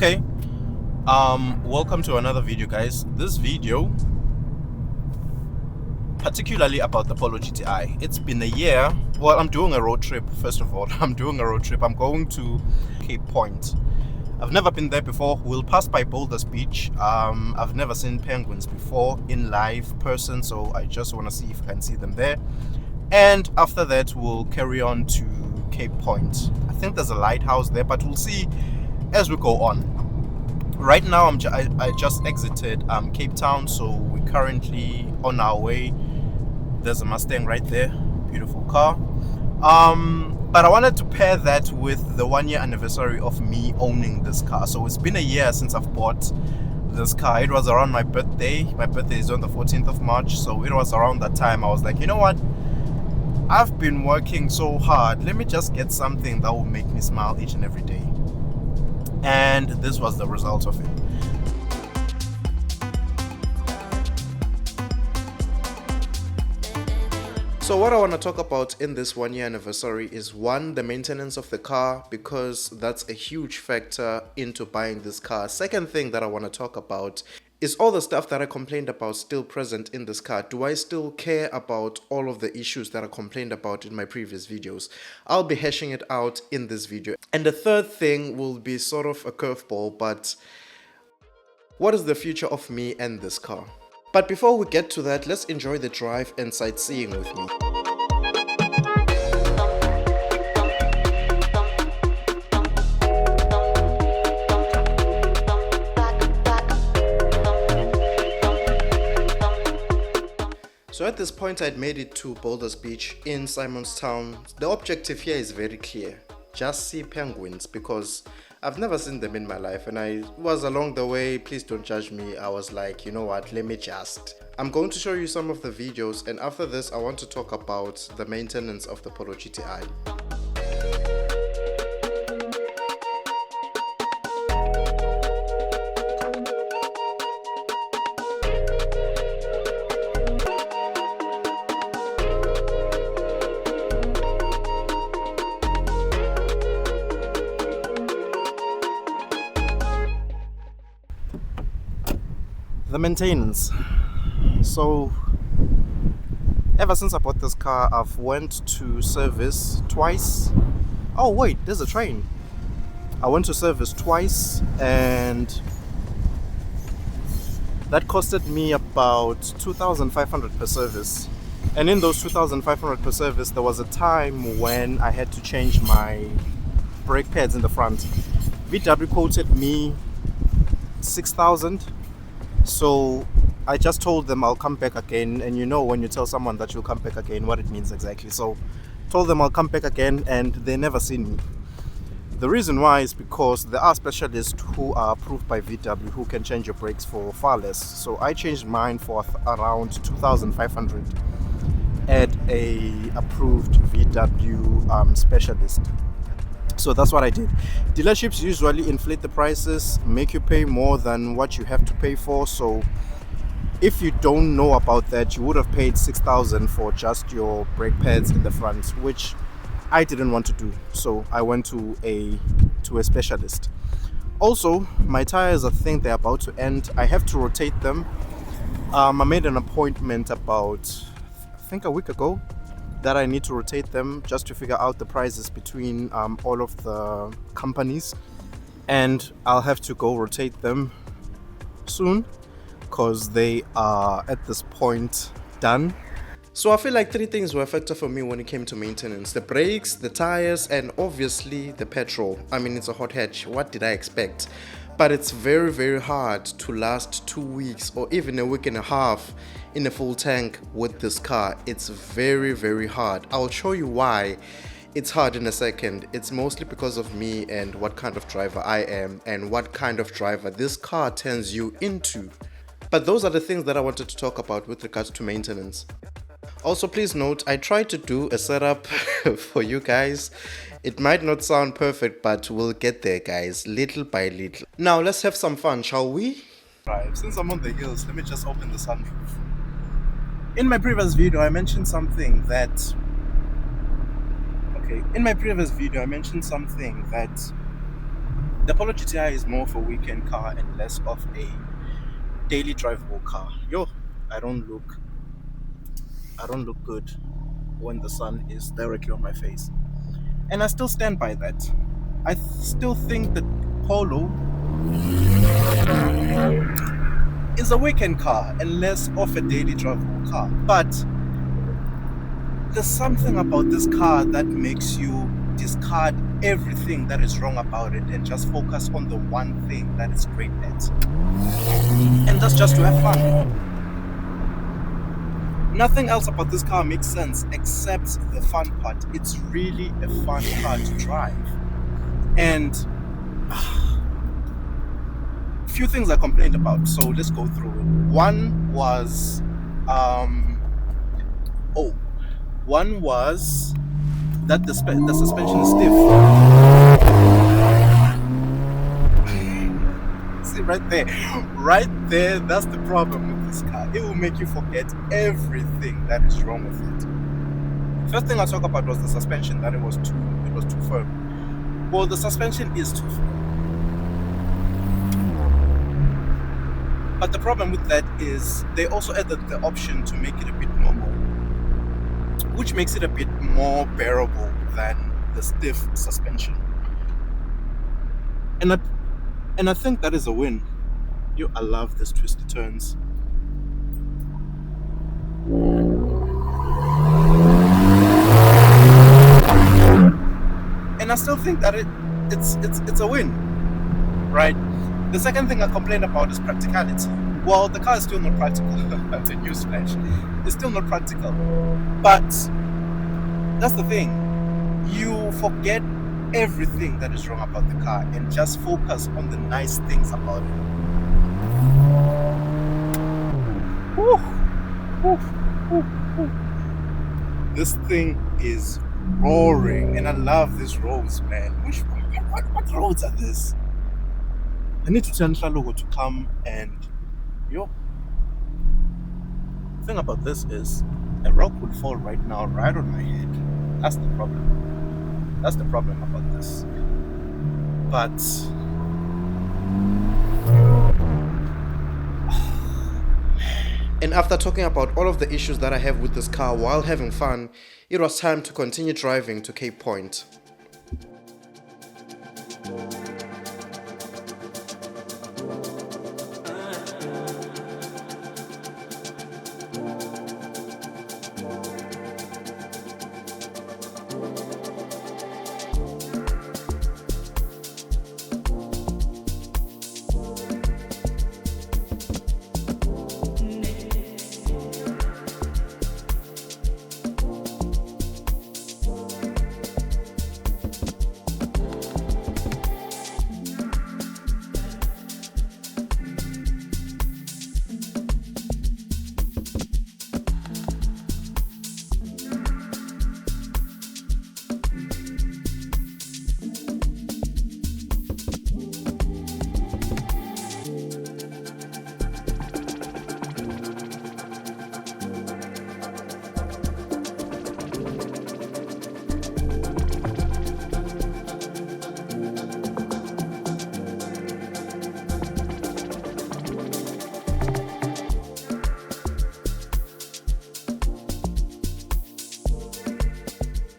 Okay, welcome to another video, guys. This video particularly about the Polo GTI. It's been a year. Well, I'm doing a road trip. First of all, I'm doing a road trip. I'm going to Cape Point. I've never been there before. We'll pass by Boulders beach. I've never seen penguins before in live person, so I just want to see if I can see them there. And after that, we'll carry on to Cape Point. I think there's a lighthouse there, but we'll see as we go on. Right now, I just exited Cape Town, so we're currently on our way. There's a Mustang right there, beautiful car. But I wanted to pair that with the 1 year anniversary of me owning this car. So it's been a year since I've bought this car. It was around my birthday. My birthday is on the 14th of March, so it was around that time I was like, you know what? I've been working so hard. Let me just get something that will make me smile each and every day. And this was the result of it. So what I want to talk about in this 1 year anniversary is one, the maintenance of the car, because that's a huge factor into buying this car. Second thing that I want to talk about is all the stuff that I complained about still present in this car. Do I still care about all of the issues that I complained about in my previous videos? I'll be hashing it out in this video. And the third thing will be sort of a curveball, but what is the future of me and this car? But before we get to that, let's enjoy the drive and sightseeing with me. So at this point, I'd made it to Boulders Beach in Simonstown. The objective here is very clear. Just see penguins, because I've never seen them in my life, and I was along the way, please don't judge me, I was like, you know what, let me just. I'm going to show you some of the videos, and after this I want to talk about the maintenance of the Polo GTI. The maintenance. So ever since I bought this car, I've went to service twice. Oh wait, there's a train. I went to service twice, and that costed me about 2,500 per service. And in those 2,500 per service, there was a time when I had to change my brake pads in the front. VW quoted me 6,000. So I just told them I'll come back again, and you know when you tell someone that you'll come back again, what it means exactly. So told them I'll come back again, and they never seen me. The reason why is because there are specialists who are approved by VW who can change your brakes for far less. So I changed mine for around 2,500 at a approved VW specialist. So that's what I did. Dealerships usually inflate the prices, make you pay more than what you have to pay for. So if you don't know about that, you would have paid 6,000 for just your brake pads in the front, which I didn't want to do. So I went to a specialist. Also, my tires, I think they're about to end. I have to rotate them. I made an appointment about, I think a week ago, that I need to rotate them just to figure out the prices between all of the companies, and I'll have to go rotate them soon because they are at this point done. So I feel like three things were a factor for me when it came to maintenance: the brakes, the tires, and obviously the petrol. I mean, it's a hot hatch, what did I expect? But it's very, very hard to last 2 weeks or even a week and a half in a full tank with this car. It's very, very hard. I'll show you why it's hard in a second. It's mostly because of me and what kind of driver I am and what kind of driver this car turns you into. But those are the things that I wanted to talk about with regards to maintenance. Also, please note, I tried to do a setup for you guys. It might not sound perfect, but we'll get there, guys, little by little. Now let's have some fun, shall we? Right, since I'm on the hills, let me just open the sunroof. In my previous video, I mentioned something that The Polo GTI is more of a weekend car and less of a daily drivable car. Yo, I don't look I don't look good when the sun is directly on my face. And I still stand by that. Still think that Polo is a weekend car and less of a daily drivable car. But there's something about this car that makes you discard everything that is wrong about it and just focus on the one thing that it's great at. And that's just to have fun. Nothing else about this car makes sense except the fun part. It's really a fun car to drive. And few things I complained about, so let's go through it. One was that the suspension is stiff. See, right there, that's the problem with this car. It will make you forget everything that is wrong with it. First thing I talked about was the suspension, that it was too firm. Well, the suspension is too firm. But the problem with that is they also added the option to make it a bit normal, which makes it a bit more bearable than the stiff suspension. And I think that is a win. I love this twisty turns. And I still think that it's a win, right? The second thing I complained about is practicality. Well, the car is still not practical. That's a newsflash. It's still not practical. But that's the thing. You forget everything that is wrong about the car and just focus on the nice things about it. This thing is roaring, and I love these roads, man. What roads are this? I need to tell Nhlalogo to come and the thing about this is a rock will fall right now, right on my head. That's the problem. That's the problem about this. But and after talking about all of the issues that I have with this car while having fun, it was time to continue driving to Cape Point.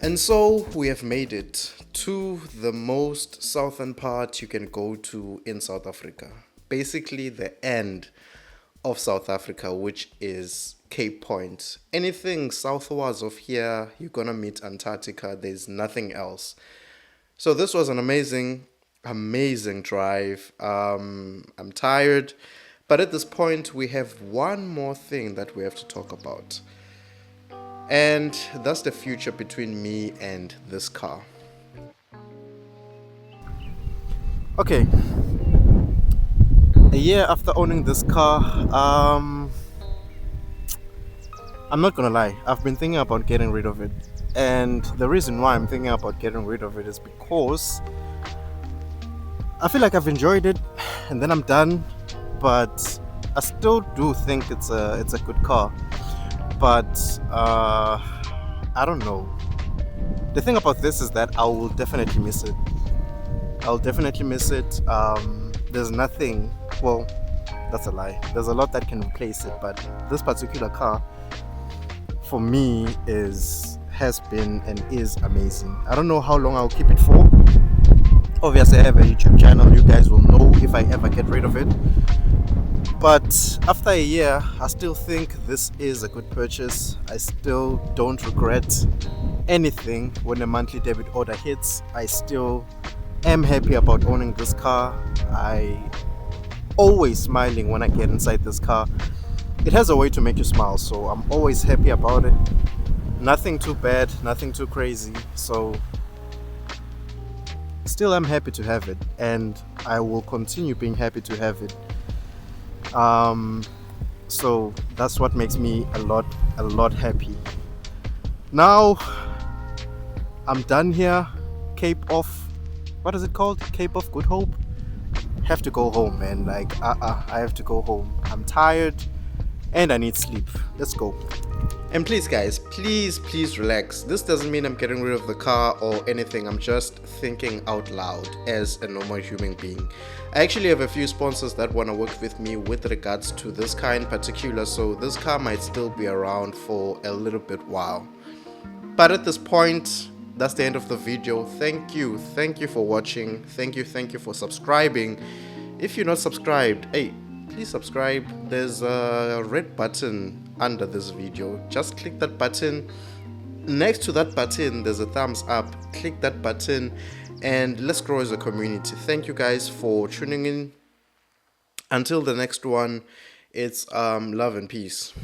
And so we have made it to the most southern part you can go to in South Africa. Basically the end of South Africa, which is Cape Point. Anything southwards of here, you're gonna meet Antarctica. There's nothing else. So this was an amazing drive. I'm tired, but at this point we have one more thing that we have to talk about. And that's the future between me and this car. Okay. A year after owning this car, I'm not gonna lie, I've been thinking about getting rid of it. And the reason why I'm thinking about getting rid of it is because I feel like I've enjoyed it and then I'm done, but I still do think it's a good car. But I don't know. The thing about this is that I will definitely miss it. I'll definitely miss it. There's nothing, well, that's a lie. There's a lot that can replace it, but this particular car for me has been and is amazing. I don't know how long I'll keep it for. Obviously, I have a YouTube channel. You guys will know if I ever get rid of it. But after a year, I still think this is a good purchase. I still don't regret anything when a monthly debit order hits. I still am happy about owning this car. I always smiling when I get inside this car. It has a way to make you smile, so I'm always happy about it. Nothing too bad, nothing too crazy. So still I'm happy to have it, and I will continue being happy to have it. So that's what makes me a lot happy. Now I'm done here. Cape of, what is it called? Cape of Good Hope. Have to go home, man. Like I have to go home. I'm tired and I need sleep. Let's go. And please guys, please relax. This doesn't mean I'm getting rid of the car or anything. I'm just thinking out loud as a normal human being. I actually have a few sponsors that want to work with me with regards to this car in particular, so this car might still be around for a little bit while. But at this point, that's the end of the video. Thank you for watching. Thank you for subscribing. If you're not subscribed, hey, please subscribe. There's a red button under this video. Just click that button. Next to that button there's a thumbs up. Click that button and let's grow as a community. Thank you guys for tuning in. Until the next one, it's love and peace.